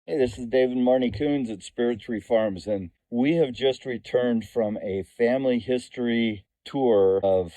Hey, this is David Marnie Coons at Spirit Tree Farms, and we have just returned from a family history tour of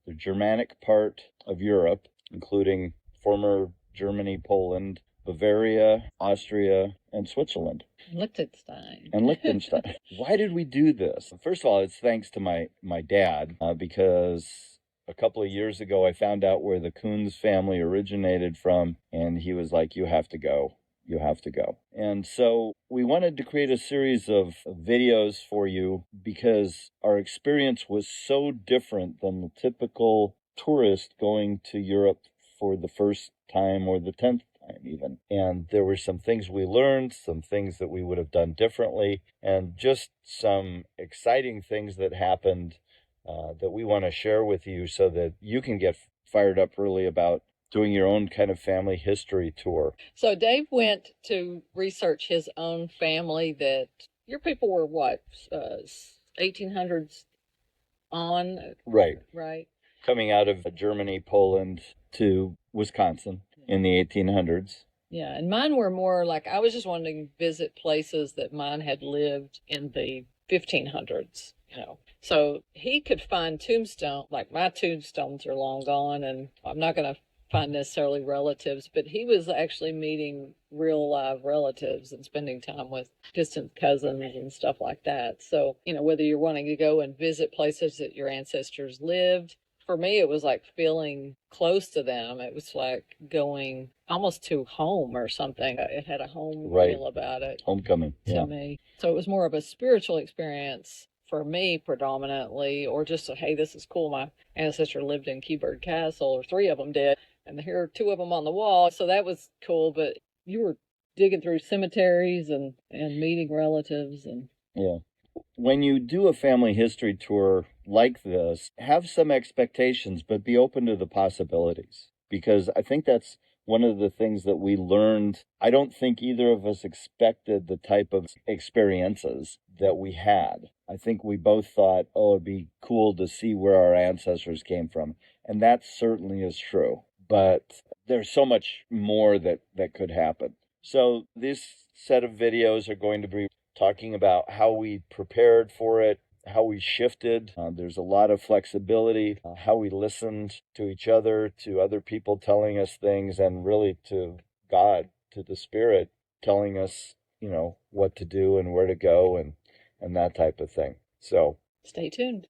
the Germanic part of Europe, including former Germany, Poland, Bavaria, Austria, and Switzerland. Liechtenstein. And Liechtenstein. Why did we do this? First of all, it's thanks to my dad, because a couple of years ago I found out where the Coons family originated from, and he was like, "You have to go. You have to go." And so we wanted to create a series of videos for you because our experience was so different than the typical tourist going to Europe for the first time or the 10th time even. And there were some things we learned, some things that we would have done differently, and just some exciting things that happened that we want to share with you so that you can get fired up really about doing your own kind of family history tour. So Dave went to research his own family. That your people were what, 1800s on, Right. right? Coming out of Germany, Poland to Wisconsin in the 1800s. Yeah, and mine were more like I was just wanting to visit places that mine had lived in the 1500s, So he could find tombstone, like my tombstones are long gone, and I'm not going to find necessarily relatives, but he was actually meeting real live relatives and spending time with distant cousins and stuff like that. So, whether you're wanting to go and visit places that your ancestors lived, for me, it was like feeling close to them. It was like going almost to home or something. It had a home feel about it. Homecoming. To me. So it was more of a spiritual experience for me predominantly, or just hey, this is cool. My ancestor lived in Keyburg Castle, or three of them did, and here are two of them on the wall. So that was cool. But you were digging through cemeteries and meeting relatives and yeah. When you do a family history tour like this, have some expectations, but be open to the possibilities. Because I think that's one of the things that we learned. I don't think either of us expected the type of experiences that we had. I think we both thought, oh, it'd be cool to see where our ancestors came from. And that certainly is true. But there's so much more that could happen. So this set of videos are going to be talking about how we prepared for it, how we shifted. There's a lot of flexibility, how we listened to each other, to other people telling us things, and really to God, to the Spirit telling us, what to do and where to go and that type of thing. So stay tuned.